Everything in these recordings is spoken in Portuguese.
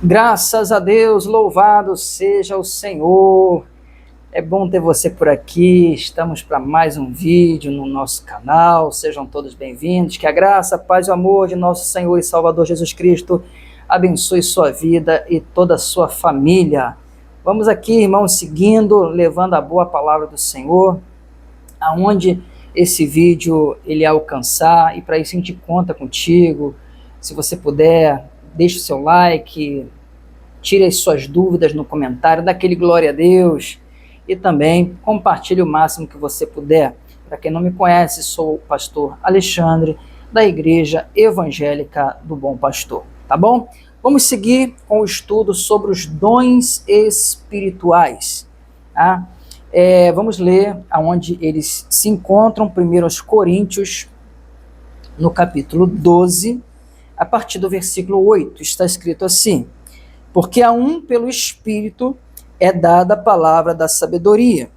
Graças a Deus, louvado seja o Senhor. É bom ter você por aqui. Estamos para mais um vídeo no nosso canal. Sejam todos bem-vindos. Que a graça, a paz e o amor de nosso Senhor e Salvador Jesus Cristo abençoe sua vida e toda a sua família. Vamos aqui, irmãos, seguindo, levando a boa palavra do Senhor, aonde esse vídeo ele alcançar, e para isso a gente conta contigo. Se você puder, deixe o seu like, tire as suas dúvidas no comentário, dá aquele glória a Deus, e também compartilhe o máximo que você puder. Para quem não me conhece, sou o pastor Alexandre, da Igreja Evangélica do Bom Pastor, tá bom? Vamos seguir com o estudo sobre os dons espirituais, tá? Vamos ler aonde eles se encontram, primeiro aos Coríntios, no capítulo 12, a partir do versículo 8, está escrito assim: porque a um pelo Espírito é dada a palavra da sabedoria,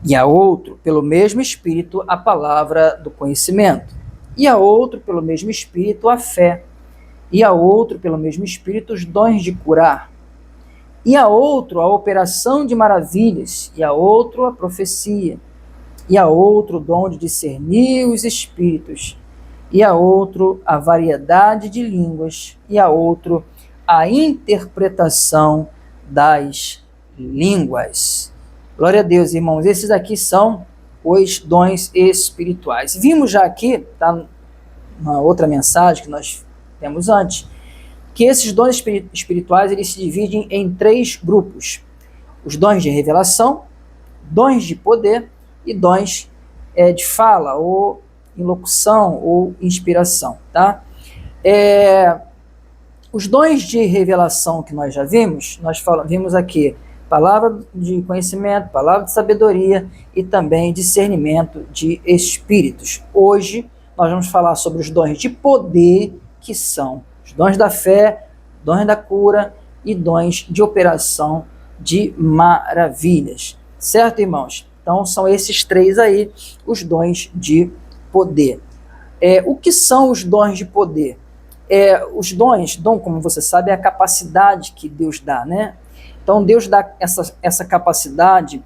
e a outro pelo mesmo Espírito a palavra do conhecimento, e a outro pelo mesmo Espírito a fé, e a outro pelo mesmo Espírito os dons de curar, e a outro a operação de maravilhas, e a outro a profecia, e a outro o dom de discernir os espíritos, e a outro a variedade de línguas, e a outro a interpretação das línguas. Glória a Deus, irmãos. Esses aqui são os dons espirituais. Vimos já aqui, tá, na outra mensagem que nós temos antes, que esses dons espirituais eles se dividem em 3 grupos: os dons de revelação, dons de poder e dons de fala, ou locução, ou inspiração, tá? Os dons de revelação que nós já vimos, vimos aqui palavra de conhecimento, palavra de sabedoria e também discernimento de espíritos. Hoje nós vamos falar sobre os dons de poder, que são os dons da fé, dons da cura e dons de operação de maravilhas. Certo, irmãos? Então são esses 3 aí, os dons de poder. O que são os dons de poder? Os dons, dom, como você sabe, é a capacidade que Deus dá, né? Então Deus dá essa capacidade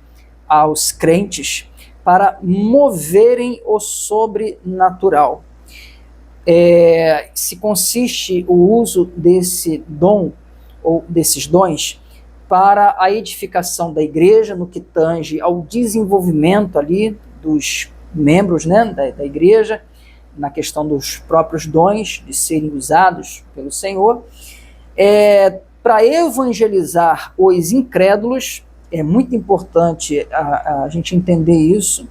aos crentes para moverem o sobrenatural. Se consiste o uso desse dom, ou desses dons, para a edificação da igreja, no que tange ao desenvolvimento ali dos membros, né, da igreja, na questão dos próprios dons de serem usados pelo Senhor, para evangelizar os incrédulos. É muito importante a gente entender isso,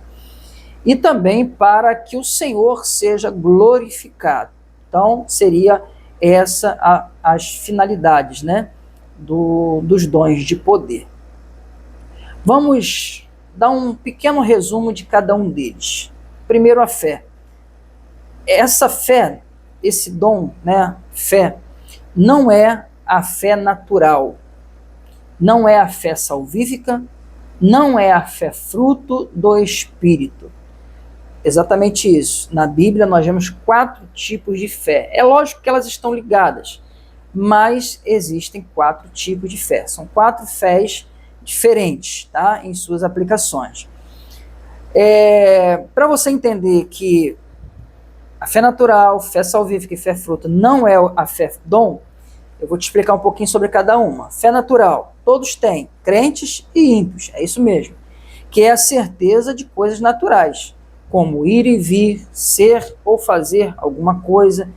e também para que o Senhor seja glorificado. Então, seria essa as finalidades, né, dos dons de poder. Vamos dar um pequeno resumo de cada um deles. Primeiro, a fé. Essa fé, esse dom, né, fé, não é a fé natural, não é a fé salvífica, não é a fé fruto do Espírito. Exatamente isso. Na Bíblia nós vemos 4 tipos de fé. É lógico que elas estão ligadas, mas existem 4 tipos de fé. São 4 fés diferentes, tá, em suas aplicações. Para você entender que a fé natural, fé salvífica e fé fruta não é a fé dom, eu vou te explicar um pouquinho sobre cada uma. Fé natural, todos têm, crentes e ímpios, é isso mesmo, que é a certeza de coisas naturais, como ir e vir, ser ou fazer alguma coisa,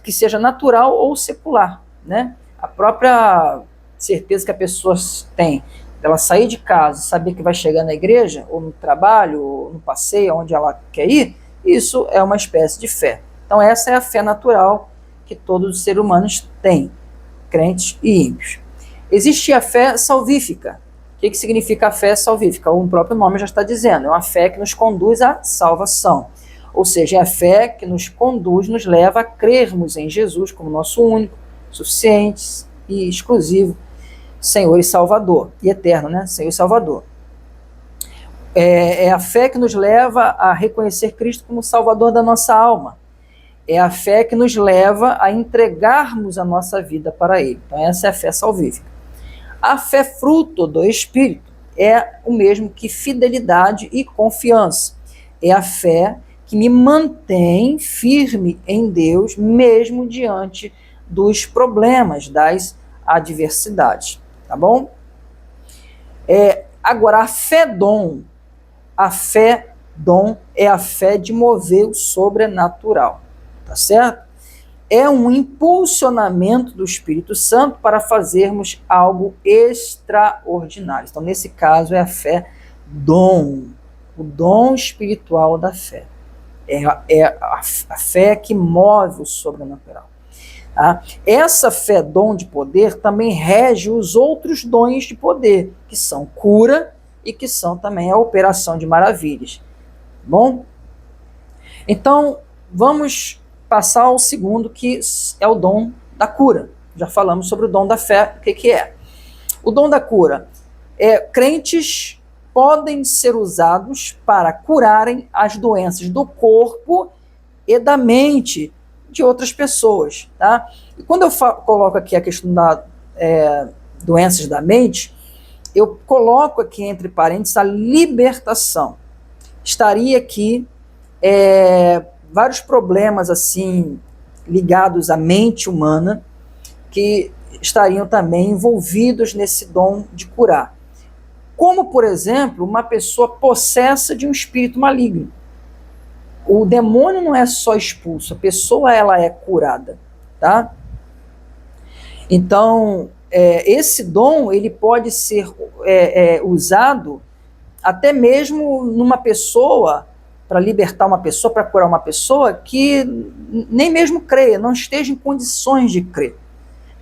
que seja natural ou secular, né? A própria certeza que a pessoa tem, ela sair de casa, saber que vai chegar na igreja, ou no trabalho, ou no passeio, onde ela quer ir, isso é uma espécie de fé. Então essa é a fé natural que todos os seres humanos têm, crentes e ímpios. Existe a fé salvífica. O que significa a fé salvífica? O próprio nome já está dizendo, é uma fé que nos conduz à salvação. Ou seja, é a fé que nos conduz, nos leva a crermos em Jesus como nosso único, suficiente e exclusivo Senhor e Salvador, e eterno, né? Senhor e Salvador. É a fé que nos leva a reconhecer Cristo como Salvador da nossa alma. É a fé que nos leva a entregarmos a nossa vida para Ele. Então essa é a fé salvífica. A fé fruto do Espírito é o mesmo que fidelidade e confiança. É a fé que me mantém firme em Deus, mesmo diante dos problemas, das adversidades. Tá bom? Agora, a fé dom é a fé de mover o sobrenatural. Tá certo? É um impulsionamento do Espírito Santo para fazermos algo extraordinário. Então, nesse caso, é a fé dom, o dom espiritual da fé. É a fé que move o sobrenatural. Tá? Essa fé dom de poder também rege os outros dons de poder, que são cura e que são também a operação de maravilhas. Bom? Então, vamos passar ao segundo, que é o dom da cura. Já falamos sobre o dom da fé, o que é. O dom da cura crentes podem ser usados para curarem as doenças do corpo e da mente de outras pessoas. Tá? E quando eu coloco aqui a questão das doenças da mente, eu coloco aqui entre parênteses a libertação. Estaria aqui vários problemas assim ligados à mente humana que estariam também envolvidos nesse dom de curar. Como, por exemplo, uma pessoa possessa de um espírito maligno. O demônio não é só expulso, a pessoa ela é curada, tá? Então, esse dom ele pode ser usado até mesmo numa pessoa, para libertar uma pessoa, para curar uma pessoa que nem mesmo creia, não esteja em condições de crer.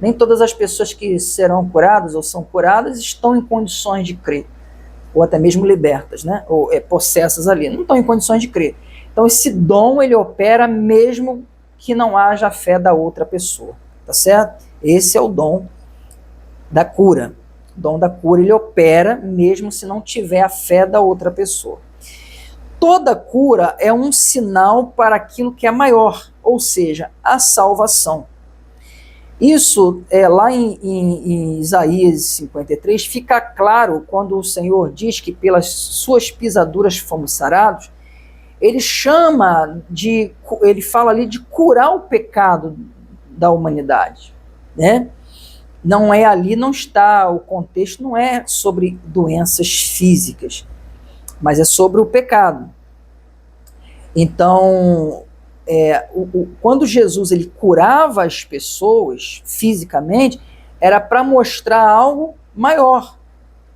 Nem todas as pessoas que serão curadas ou são curadas estão em condições de crer, ou até mesmo libertas, né? Ou possessas ali, não estão em condições de crer. Então esse dom ele opera mesmo que não haja a fé da outra pessoa, tá certo? Esse é o dom da cura. O dom da cura ele opera mesmo se não tiver a fé da outra pessoa. Toda cura é um sinal para aquilo que é maior, ou seja, a salvação. Isso, lá em Isaías 53, fica claro quando o Senhor diz que pelas suas pisaduras fomos sarados. Ele fala ali de curar o pecado da humanidade, né? Não é ali, não está, o contexto não é sobre doenças físicas, mas é sobre o pecado. Então, quando Jesus ele curava as pessoas fisicamente, era para mostrar algo maior.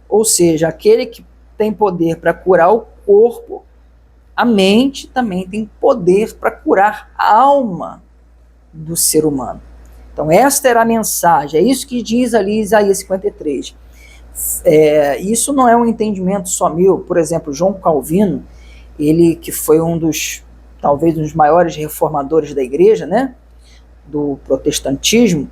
Ou seja, aquele que tem poder para curar o corpo, a mente também tem poder para curar a alma do ser humano. Então, esta era a mensagem, é isso que diz ali Isaías 53. Isso não é um entendimento só meu. Por exemplo, João Calvino, ele que foi talvez um dos maiores reformadores da igreja, né, do protestantismo,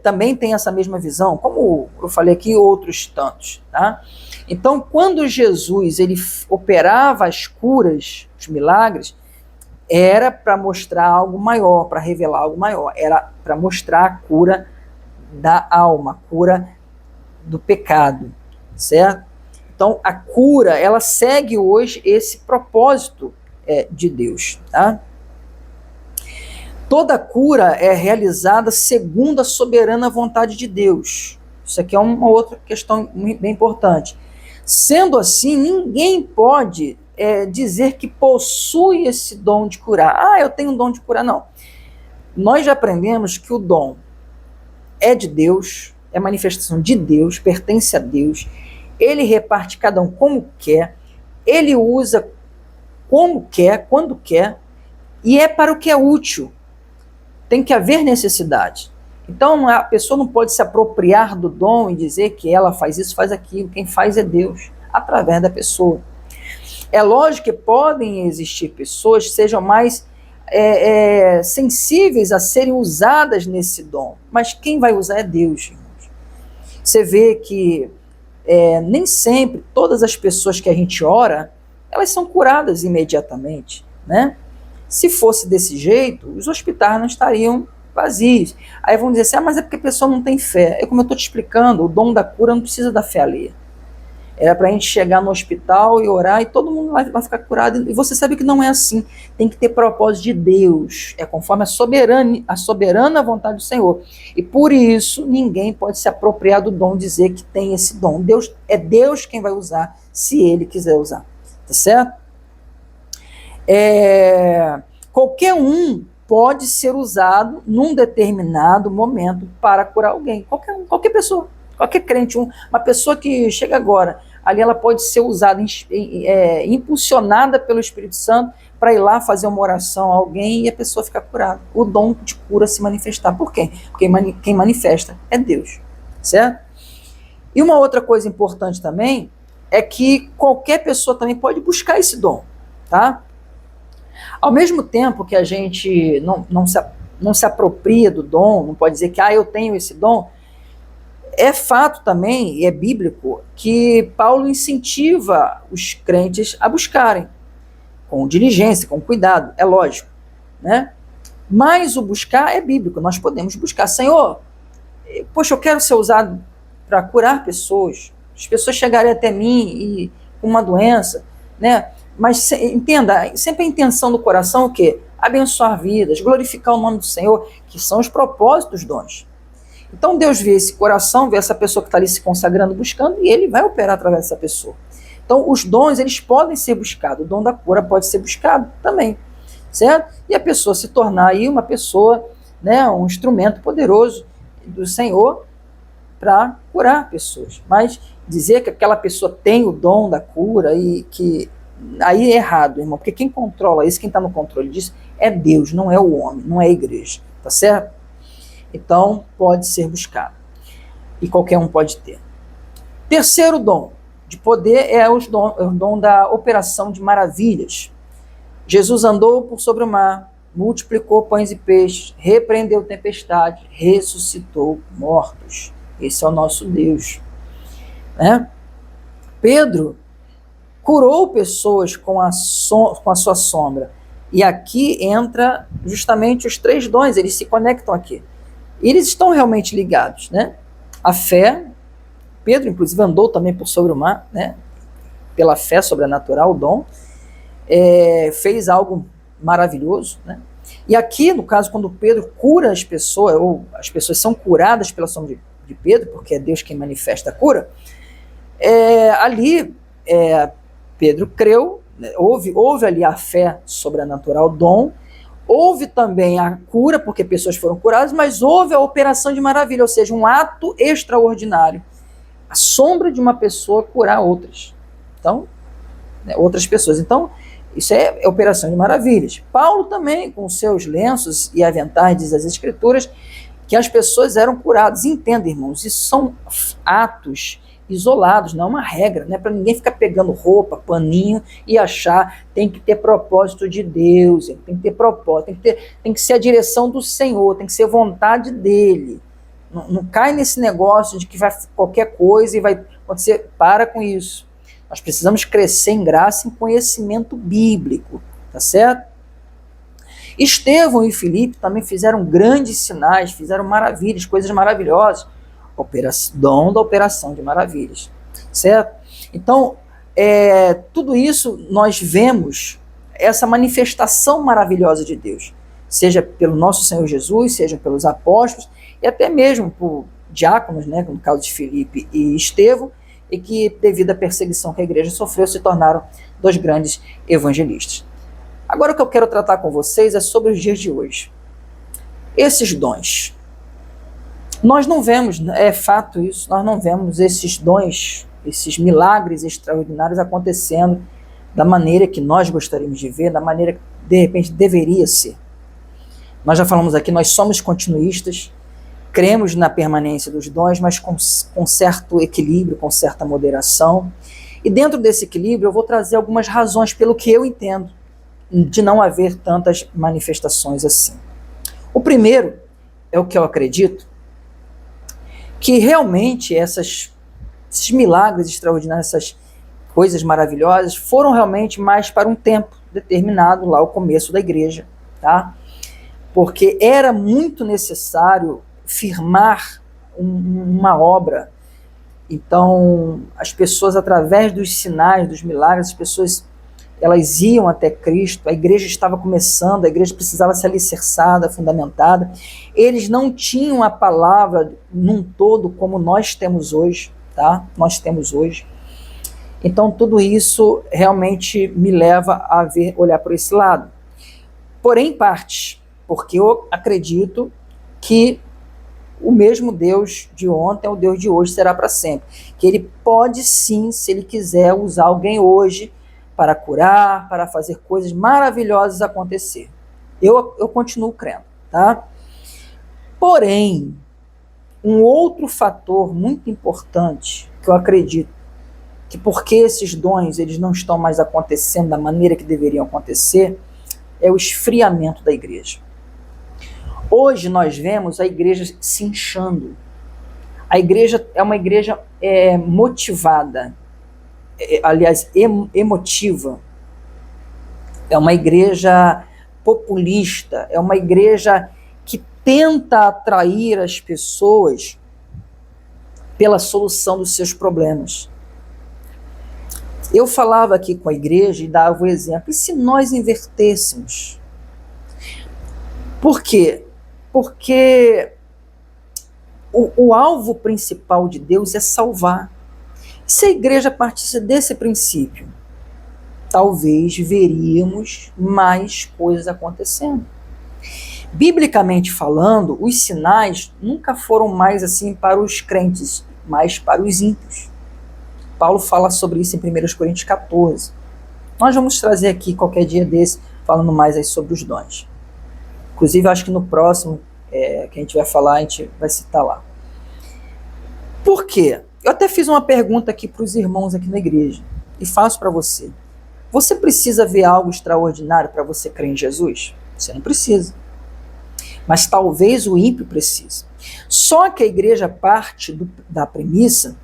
também tem essa mesma visão, como eu falei aqui, outros tantos. Tá? Então, quando Jesus ele operava as curas, os milagres, era para mostrar algo maior, para revelar algo maior, era para mostrar a cura da alma, a cura do pecado, certo? Então, a cura, ela segue hoje esse propósito de Deus, tá? Toda cura é realizada segundo a soberana vontade de Deus. Isso aqui é uma outra questão bem importante. Sendo assim, ninguém pode dizer que possui esse dom de curar. Ah, eu tenho um dom de curar. Não. Nós já aprendemos que o dom é de Deus, é manifestação de Deus, pertence a Deus. Ele reparte cada um como quer, ele usa como quer, quando quer, e é para o que é útil. Tem que haver necessidade. Então a pessoa não pode se apropriar do dom e dizer que ela faz isso, faz aquilo. Quem faz é Deus, através da pessoa. É lógico que podem existir pessoas que sejam mais sensíveis a serem usadas nesse dom, mas quem vai usar é Deus, irmãos. Você vê que nem sempre todas as pessoas que a gente ora, elas são curadas imediatamente, né? Se fosse desse jeito, os hospitais não estariam vazios. Aí vão dizer assim, mas é porque a pessoa não tem fé. É como eu estou te explicando, o dom da cura não precisa da fé alheia. Era para a gente chegar no hospital e orar e todo mundo vai ficar curado. E você sabe que não é assim. Tem que ter propósito de Deus. É conforme a soberana vontade do Senhor. E por isso ninguém pode se apropriar do dom, dizer que tem esse dom. É Deus quem vai usar, se Ele quiser usar. Tá certo? Qualquer um pode ser usado num determinado momento para curar alguém. Qualquer pessoa. Qualquer crente, uma pessoa que chega agora, ali ela pode ser usada, impulsionada pelo Espírito Santo para ir lá fazer uma oração a alguém e a pessoa ficar curada. O dom de cura se manifestar. Por quê? Porque quem manifesta é Deus, certo? E uma outra coisa importante também é que qualquer pessoa também pode buscar esse dom, tá? Ao mesmo tempo que a gente não se apropria do dom, não pode dizer que eu tenho esse dom, é fato também, e é bíblico, que Paulo incentiva os crentes a buscarem, com diligência, com cuidado, é lógico, né? Mas o buscar é bíblico, nós podemos buscar. Senhor, poxa, eu quero ser usado para curar pessoas, as pessoas chegarem até mim com uma doença, né? Mas entenda, sempre a intenção do coração é o quê? Abençoar vidas, glorificar o nome do Senhor, que são os propósitos dos dons. Então Deus vê esse coração, vê essa pessoa que está ali se consagrando, buscando, e Ele vai operar através dessa pessoa. Então os dons, eles podem ser buscados, o dom da cura pode ser buscado também, certo? E a pessoa se tornar aí uma pessoa, né, um instrumento poderoso do Senhor para curar pessoas. Mas dizer que aquela pessoa tem o dom da cura e que aí é errado, irmão, porque quem controla isso, quem está no controle disso é Deus, não é o homem, não é a igreja, tá certo? Então, pode ser buscado. E qualquer um pode ter. Terceiro dom de poder é o dom da operação de maravilhas. Jesus andou por sobre o mar, multiplicou pães e peixes, repreendeu tempestade, ressuscitou mortos. Esse é o nosso Deus. Né? Pedro curou pessoas com a sua sombra. E aqui entra justamente os três dons, eles se conectam aqui. Eles estão realmente ligados, né? A fé, Pedro inclusive andou também por sobre o mar, né? Pela fé sobrenatural, o dom, fez algo maravilhoso, né? E aqui, no caso, quando Pedro cura as pessoas, ou as pessoas são curadas pela sombra de Pedro, porque é Deus quem manifesta a cura, Pedro creu, né? houve ali a fé sobrenatural, o dom. Houve também a cura, porque pessoas foram curadas, mas houve a operação de maravilha, ou seja, um ato extraordinário. A sombra de uma pessoa curar outras. Então, outras pessoas. Então, isso é operação de maravilhas. Paulo também, com seus lenços e aventais, diz as Escrituras, que as pessoas eram curadas. Entenda, irmãos, isso são atos isolados, não é uma regra, não é para ninguém ficar pegando roupa, paninho e achar, tem que ter propósito de Deus, tem que ter propósito, tem que ser a direção do Senhor, tem que ser vontade dele. Não cai nesse negócio de que vai qualquer coisa e vai acontecer, para com isso. Nós precisamos crescer em graça e em conhecimento bíblico, tá certo? Estevão e Filipe também fizeram grandes sinais, fizeram maravilhas, coisas maravilhosas. Dom da operação de maravilhas, certo? Então, tudo isso nós vemos, essa manifestação maravilhosa de Deus, seja pelo nosso Senhor Jesus, seja pelos apóstolos, e até mesmo por diáconos, né, no caso de Filipe e Estevão, e que, devido à perseguição que a igreja sofreu, se tornaram dois grandes evangelistas. Agora o que eu quero tratar com vocês é sobre os dias de hoje. Esses dons. Nós não vemos, é fato isso, nós não vemos esses dons, esses milagres extraordinários acontecendo da maneira que nós gostaríamos de ver, da maneira que de repente deveria ser. Nós já falamos aqui, nós somos continuistas, cremos na permanência dos dons, mas com certo equilíbrio, com certa moderação. E dentro desse equilíbrio eu vou trazer algumas razões pelo que eu entendo de não haver tantas manifestações assim. O primeiro é o que eu acredito, que realmente esses milagres extraordinários, essas coisas maravilhosas, foram realmente mais para um tempo, determinado lá o começo da igreja, tá? Porque era muito necessário firmar uma obra. Então, as pessoas, através dos sinais, dos milagres, as pessoas, elas iam até Cristo, a igreja estava começando, a igreja precisava ser alicerçada, fundamentada. Eles não tinham a palavra num todo como nós temos hoje, tá? Nós temos hoje. Então, tudo isso realmente me leva a olhar por esse lado. Porém, em parte, porque eu acredito que o mesmo Deus de ontem é o Deus de hoje, será para sempre. Que ele pode sim, se ele quiser, usar alguém hoje para curar, para fazer coisas maravilhosas acontecer. Eu continuo crendo, tá? Porém, um outro fator muito importante que eu acredito que porque esses dons eles não estão mais acontecendo da maneira que deveriam acontecer é o esfriamento da igreja. Hoje nós vemos a igreja se inchando. A igreja é uma igreja motivada, aliás, emotiva. É uma igreja populista, é uma igreja que tenta atrair as pessoas pela solução dos seus problemas. Eu falava aqui com a igreja e dava o exemplo, e se nós invertêssemos? Por quê? Porque o alvo principal de Deus é salvar. Se a igreja partisse desse princípio, talvez veríamos mais coisas acontecendo. Biblicamente falando, os sinais nunca foram mais assim para os crentes, mas para os ímpios. Paulo fala sobre isso em 1 Coríntios 14. Nós vamos trazer aqui qualquer dia desse, falando mais aí sobre os dons. Inclusive, acho que no próximo que a gente vai falar, a gente vai citar lá. Por quê? Eu até fiz uma pergunta aqui para os irmãos aqui na igreja, e faço para você. Você precisa ver algo extraordinário para você crer em Jesus? Você não precisa. Mas talvez o ímpio precise. Só que a igreja parte da premissa,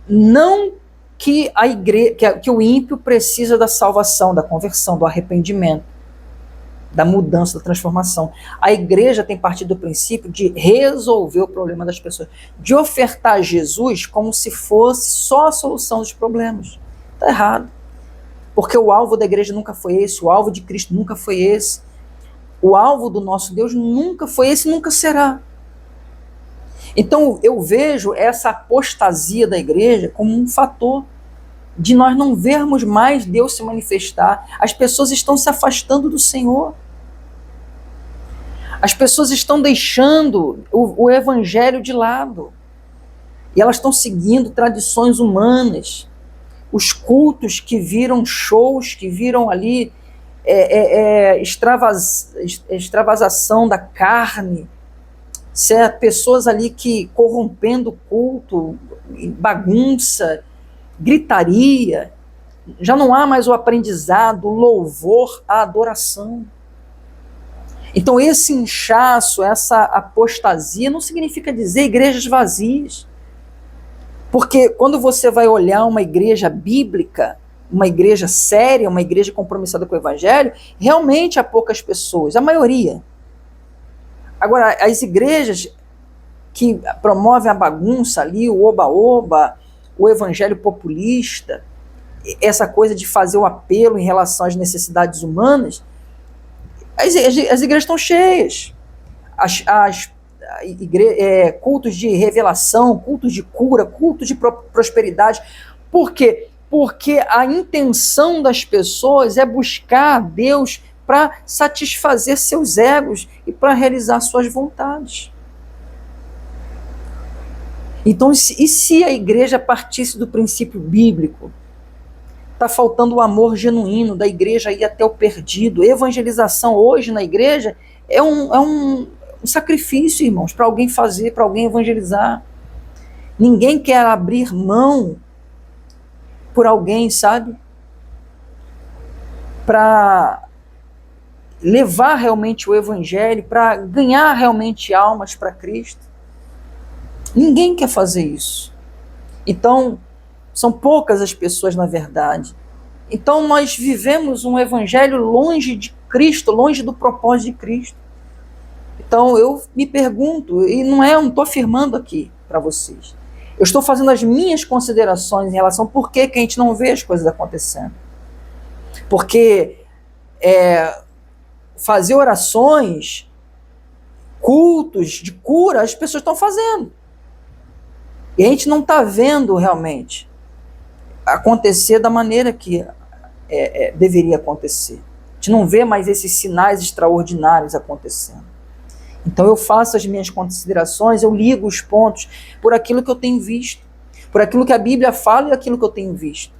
não que que o ímpio precisa da salvação, da conversão, do arrependimento, da mudança, da transformação. A igreja tem partido do princípio de resolver o problema das pessoas, de ofertar Jesus como se fosse só a solução dos problemas. Está errado. Porque o alvo da igreja nunca foi esse, o alvo de Cristo nunca foi esse, o alvo do nosso Deus nunca foi esse e nunca será. Então eu vejo essa apostasia da igreja como um fator de nós não vermos mais Deus se manifestar. As pessoas estão se afastando do Senhor. As pessoas estão deixando o evangelho de lado. E elas estão seguindo tradições humanas. Os cultos que viram shows, que viram ali extravasação da carne, certo? Pessoas ali que corrompendo o culto, bagunça, gritaria. Já não há mais o aprendizado, o louvor, a adoração. Então esse inchaço, essa apostasia não significa dizer igrejas vazias. Porque quando você vai olhar uma igreja bíblica, uma igreja séria, uma igreja compromissada com o evangelho, realmente há poucas pessoas, a maioria. Agora, as igrejas que promovem a bagunça ali, o oba-oba, o evangelho populista, essa coisa de fazer o apelo em relação às necessidades humanas, as igrejas estão cheias. Cultos de revelação, cultos de cura, cultos de prosperidade. Por quê? Porque a intenção das pessoas é buscar Deus para satisfazer seus egos e para realizar suas vontades. Então, e se a igreja partisse do princípio bíblico? Está faltando o amor genuíno da igreja ir até o perdido. Evangelização hoje na igreja é um sacrifício, irmãos, para alguém fazer, para alguém evangelizar. Ninguém quer abrir mão por alguém, sabe? Para levar realmente o evangelho, para ganhar realmente almas para Cristo. Ninguém quer fazer isso. Então, são poucas as pessoas, na verdade. Então nós vivemos um evangelho longe de Cristo, longe do propósito de Cristo. Então eu me pergunto, e não estou afirmando aqui para vocês, eu estou fazendo as minhas considerações em relação a por que a gente não vê as coisas acontecendo. Porque fazer orações, cultos de cura, as pessoas estão fazendo. E a gente não está vendo realmente acontecer da maneira que deveria acontecer. A gente não vê mais esses sinais extraordinários acontecendo. Então eu faço as minhas considerações, eu ligo os pontos por aquilo que eu tenho visto, por aquilo que a Bíblia fala e aquilo que eu tenho visto.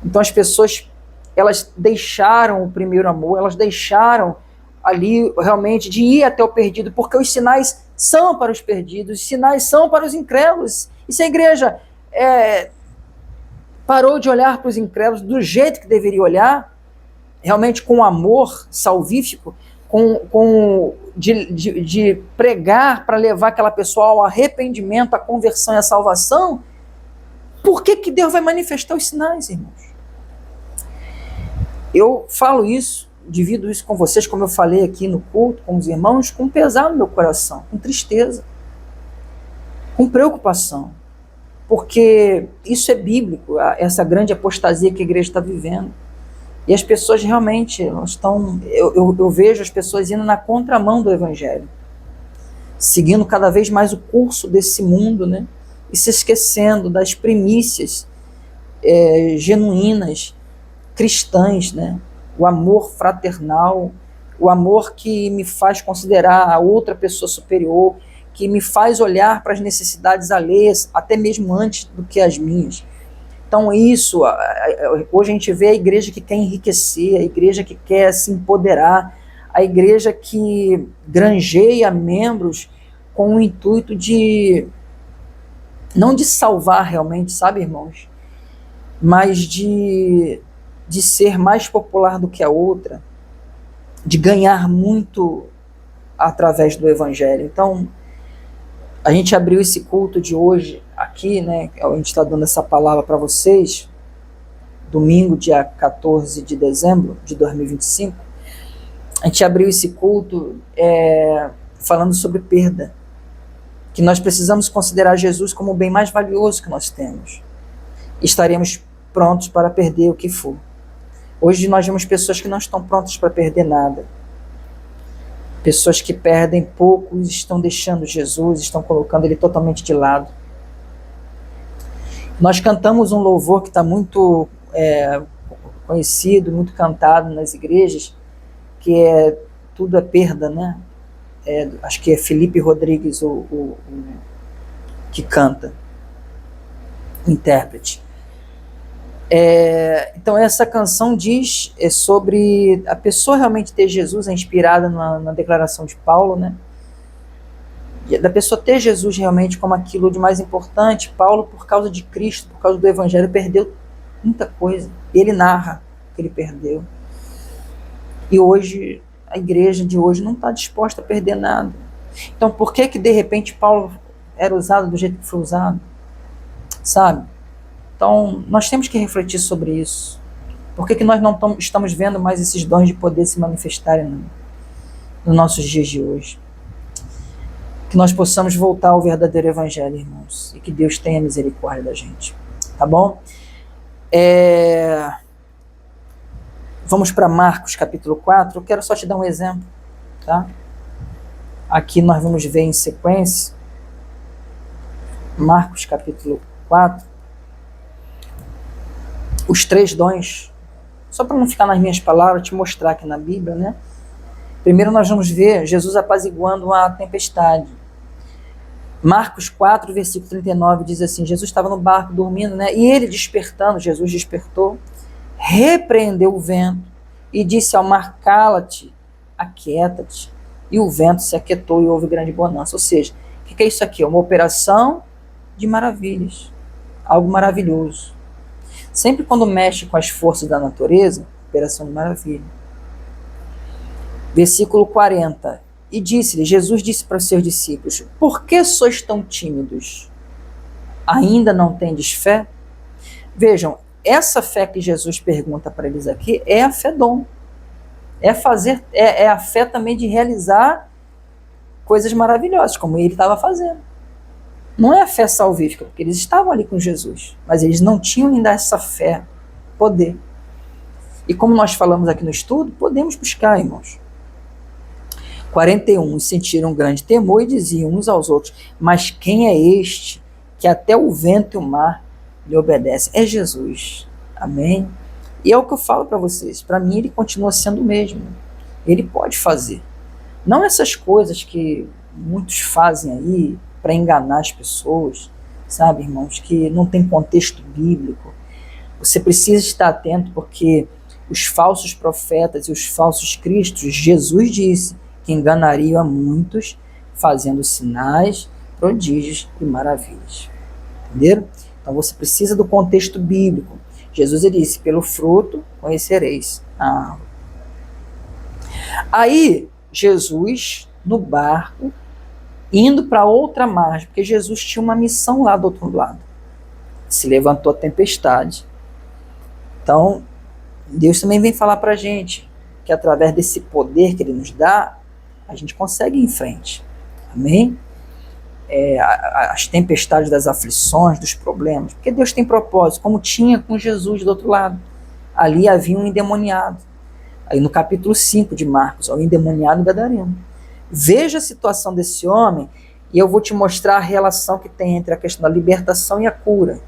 Então as pessoas, elas deixaram o primeiro amor, elas deixaram ali realmente de ir até o perdido, porque os sinais são para os perdidos, os sinais são para os incrédulos. E se a igreja parou de olhar para os incrédulos do jeito que deveria olhar, realmente com amor salvífico, de pregar para levar aquela pessoa ao arrependimento, à conversão e à salvação, por que Deus vai manifestar os sinais, irmãos? Eu falo isso, divido isso com vocês, como eu falei aqui no culto, com os irmãos, com pesar no meu coração, com tristeza, com preocupação, porque isso é bíblico, essa grande apostasia que a igreja está vivendo. E as pessoas realmente estão... Eu vejo as pessoas indo na contramão do evangelho, seguindo cada vez mais o curso desse mundo, né? E se esquecendo das primícias genuínas, cristãs, né? O amor fraternal, o amor que me faz considerar a outra pessoa superior, que me faz olhar para as necessidades alheias, até mesmo antes do que as minhas. Então isso, hoje a gente vê a igreja que quer enriquecer, a igreja que quer se empoderar, a igreja que granjeia membros com o intuito de, não de salvar realmente, sabe, irmãos, mas de ser mais popular do que a outra, de ganhar muito através do evangelho. Então, a gente abriu esse culto de hoje aqui, né? A gente está dando essa palavra para vocês, domingo, dia 14 de dezembro de 2025. A gente abriu esse culto falando sobre perda, que nós precisamos considerar Jesus como o bem mais valioso que nós temos. E estaremos prontos para perder o que for. Hoje nós vemos pessoas que não estão prontas para perder nada. Pessoas que perdem pouco, estão deixando Jesus, estão colocando ele totalmente de lado. Nós cantamos um louvor que está muito conhecido, muito cantado nas igrejas, que é Tudo é Perda, né? Acho que é Felipe Rodrigues o que canta, o intérprete. Então essa canção diz sobre a pessoa realmente ter Jesus, é inspirada na declaração de Paulo, né? Da pessoa ter Jesus realmente como aquilo de mais importante. Paulo, por causa de Cristo, por causa do evangelho, perdeu muita coisa. Ele narra que ele perdeu. E hoje, a igreja de hoje não está disposta a perder nada. Então por que de repente Paulo era usado do jeito que foi usado? Sabe? Então, nós temos que refletir sobre isso. Por que nós não estamos vendo mais esses dons de poder se manifestarem nos nossos dias de hoje? Que nós possamos voltar ao verdadeiro evangelho, irmãos, e que Deus tenha misericórdia da gente. Tá bom? Vamos para Marcos, capítulo 4. Eu quero só te dar um exemplo, tá? Aqui nós vamos ver em sequência. Marcos, capítulo 4. Os 3 dons, só para não ficar nas minhas palavras, te mostrar aqui na Bíblia, né? Primeiro nós vamos ver Jesus apaziguando uma tempestade. Marcos 4, versículo 39, diz assim: Jesus estava no barco dormindo, né? E ele despertando, Jesus despertou, repreendeu o vento e disse ao mar: cala-te, aquieta-te. E o vento se aquietou e houve grande bonança. Ou seja, o que é isso aqui? É uma operação de maravilhas, algo maravilhoso. Sempre quando mexe com as forças da natureza, operação de maravilha. Versículo 40. E disse-lhe, Jesus disse para os seus discípulos: por que sois tão tímidos? Ainda não tendes fé? Vejam, essa fé que Jesus pergunta para eles aqui é a fé dom. É a fé também de realizar coisas maravilhosas, como ele estava fazendo. Não é a fé salvífica, porque eles estavam ali com Jesus, mas eles não tinham ainda essa fé, poder. E como nós falamos aqui no estudo, podemos buscar, irmãos. 41, sentiram um grande temor e diziam uns aos outros, mas quem é este que até o vento e o mar lhe obedecem? É Jesus. Amém? E é o que eu falo para vocês, para mim ele continua sendo o mesmo. Ele pode fazer. Não essas coisas que muitos fazem aí para enganar as pessoas, sabe, irmãos, que não tem contexto bíblico. Você precisa estar atento porque os falsos profetas e os falsos cristos, Jesus disse que enganariam a muitos fazendo sinais, prodígios e maravilhas. Entenderam? Então você precisa do contexto bíblico. Jesus ele disse, pelo fruto conhecereis a árvore. Aí, Jesus, no barco, indo para outra margem, porque Jesus tinha uma missão lá do outro lado. Se levantou a tempestade. Então, Deus também vem falar para a gente que através desse poder que Ele nos dá, a gente consegue ir em frente. Amém? As tempestades das aflições, dos problemas, porque Deus tem propósito, como tinha com Jesus do outro lado. Ali havia um endemoniado. Aí no capítulo 5 de Marcos, o endemoniado gadareno. Veja a situação desse homem e eu vou te mostrar a relação que tem entre a questão da libertação e a cura.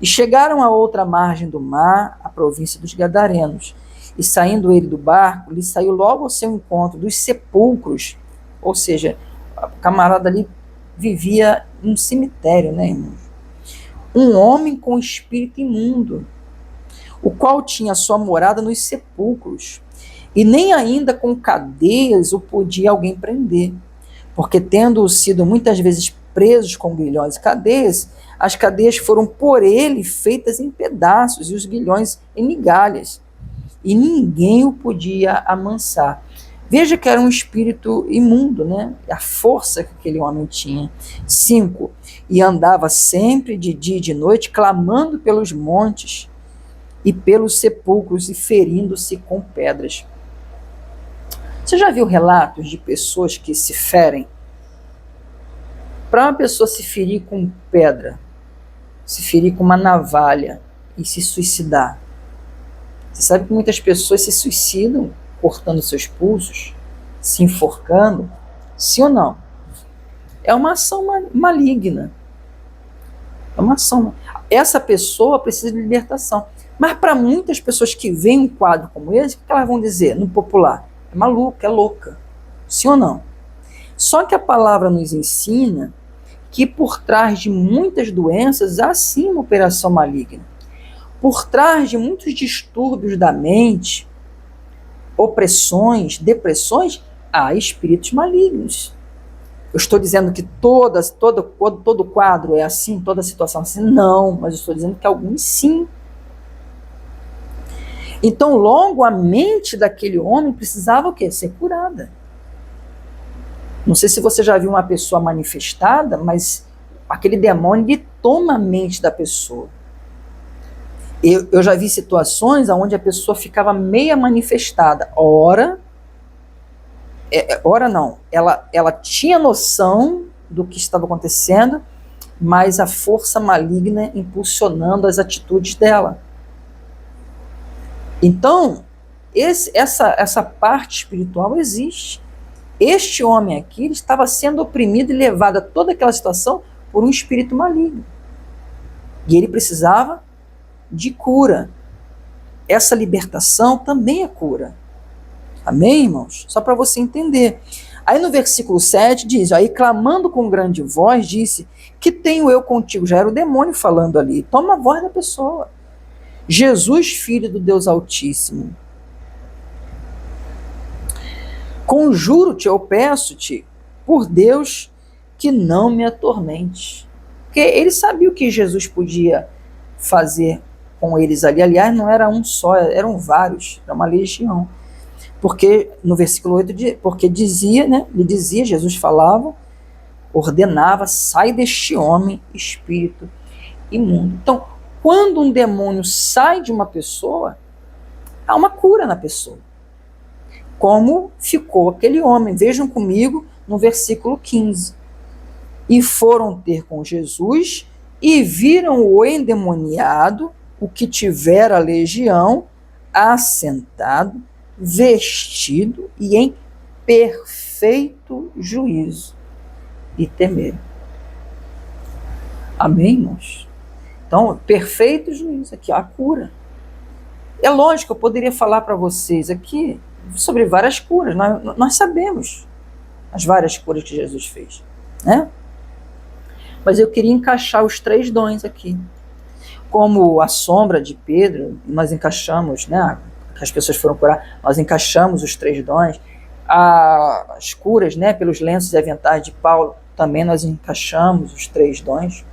E chegaram a outra margem do mar, a província dos Gadarenos, e saindo ele do barco, lhe saiu logo ao seu encontro dos sepulcros, ou seja, o camarada ali vivia num cemitério, né, irmão? Um homem com espírito imundo, o qual tinha sua morada nos sepulcros, e nem ainda com cadeias o podia alguém prender, porque tendo sido muitas vezes presos com grilhões e cadeias, as cadeias foram por ele feitas em pedaços, e os grilhões em migalhas, e ninguém o podia amansar. Veja que era um espírito imundo, né? A força que aquele homem tinha. 5, e andava sempre de dia e de noite, clamando pelos montes e pelos sepulcros e ferindo-se com pedras. Você já viu relatos de pessoas que se ferem? Para uma pessoa se ferir com pedra, se ferir com uma navalha e se suicidar, você sabe que muitas pessoas se suicidam cortando seus pulsos, se enforcando, sim ou não? É uma ação maligna. É uma ação. Essa pessoa precisa de libertação. Mas para muitas pessoas que veem um quadro como esse, o que elas vão dizer no popular? É maluca, é louca. Sim ou não? Só que a palavra nos ensina que por trás de muitas doenças há sim uma operação maligna. Por trás de muitos distúrbios da mente, opressões, depressões, há espíritos malignos. Eu estou dizendo que todo quadro é assim, toda situação é assim? Não, mas eu estou dizendo que alguns sim. Então, logo a mente daquele homem precisava o quê? Ser curada. Não sei se você já viu uma pessoa manifestada, mas aquele demônio ele toma a mente da pessoa. Eu já vi situações onde a pessoa ficava meia manifestada. Ora não, ela tinha noção do que estava acontecendo, mas a força maligna impulsionando as atitudes dela. Então, essa parte espiritual existe. Este homem aqui ele estava sendo oprimido e levado a toda aquela situação por um espírito maligno. E ele precisava de cura. Essa libertação também é cura. Amém, irmãos? Só para você entender. Aí no versículo 7 diz, aí clamando com grande voz, disse, que tenho eu contigo? Já era o demônio falando ali. Toma a voz da pessoa. Jesus, Filho do Deus Altíssimo. Conjuro-te, eu peço-te, por Deus, que não me atormente. Porque ele sabia o que Jesus podia fazer com eles ali. Aliás, não era um só, eram vários, era uma legião. Porque no versículo 8, porque dizia, né? Ele dizia, Jesus falava, ordenava, sai deste homem, espírito imundo. Então, quando um demônio sai de uma pessoa, há uma cura na pessoa. Como ficou aquele homem. Vejam comigo no versículo 15. E foram ter com Jesus e viram o endemoniado, o que tivera a legião, assentado, vestido e em perfeito juízo, e temeram. Amém, irmãos? Então, perfeito juízo, aqui, a cura. É lógico, eu poderia falar para vocês aqui sobre várias curas, nós sabemos as várias curas que Jesus fez, né? Mas eu queria encaixar os 3 dons aqui. Como a sombra de Pedro, nós encaixamos, né? As pessoas foram curar, nós encaixamos os 3 dons. As curas, né? Pelos lenços e aventais de Paulo, também nós encaixamos os 3 dons.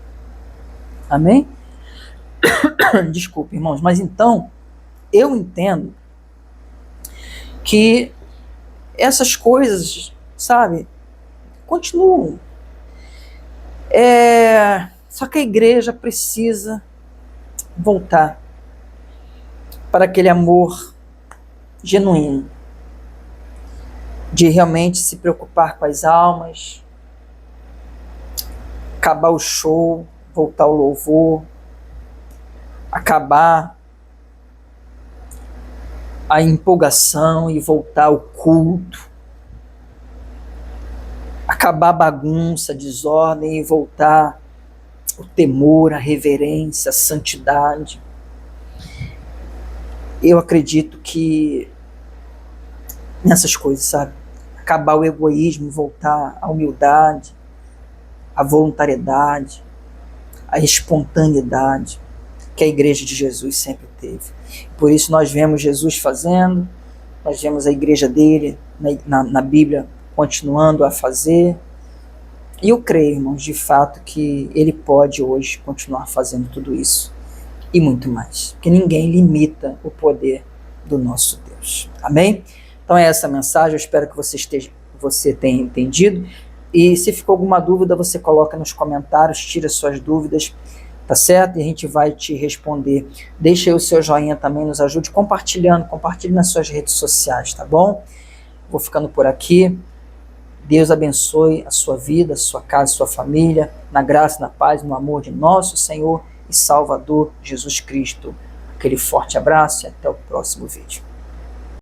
Amém? Desculpe, irmãos, mas então, eu entendo que essas coisas, sabe, continuam. Só que a igreja precisa voltar para aquele amor genuíno, de realmente se preocupar com as almas, acabar o show, voltar o louvor, acabar a empolgação e voltar o culto, acabar a bagunça, a desordem e voltar o temor, a reverência, a santidade. Eu acredito que nessas coisas, sabe? Acabar o egoísmo e voltar à humildade, à voluntariedade, à espontaneidade que a igreja de Jesus sempre teve. Por isso nós vemos Jesus fazendo, nós vemos a igreja dele na Bíblia continuando a fazer. E eu creio, irmãos, de fato que ele pode hoje continuar fazendo tudo isso e muito mais, porque ninguém limita o poder do nosso Deus. Amém? Então é essa a mensagem, eu espero que você tenha entendido. E se ficou alguma dúvida, você coloca nos comentários, tira suas dúvidas, tá certo? E a gente vai te responder. Deixa aí o seu joinha também, nos ajude compartilhando, compartilhe nas suas redes sociais, tá bom? Vou ficando por aqui. Deus abençoe a sua vida, a sua casa, a sua família, na graça, na paz, no amor de nosso Senhor e Salvador Jesus Cristo. Aquele forte abraço e até o próximo vídeo.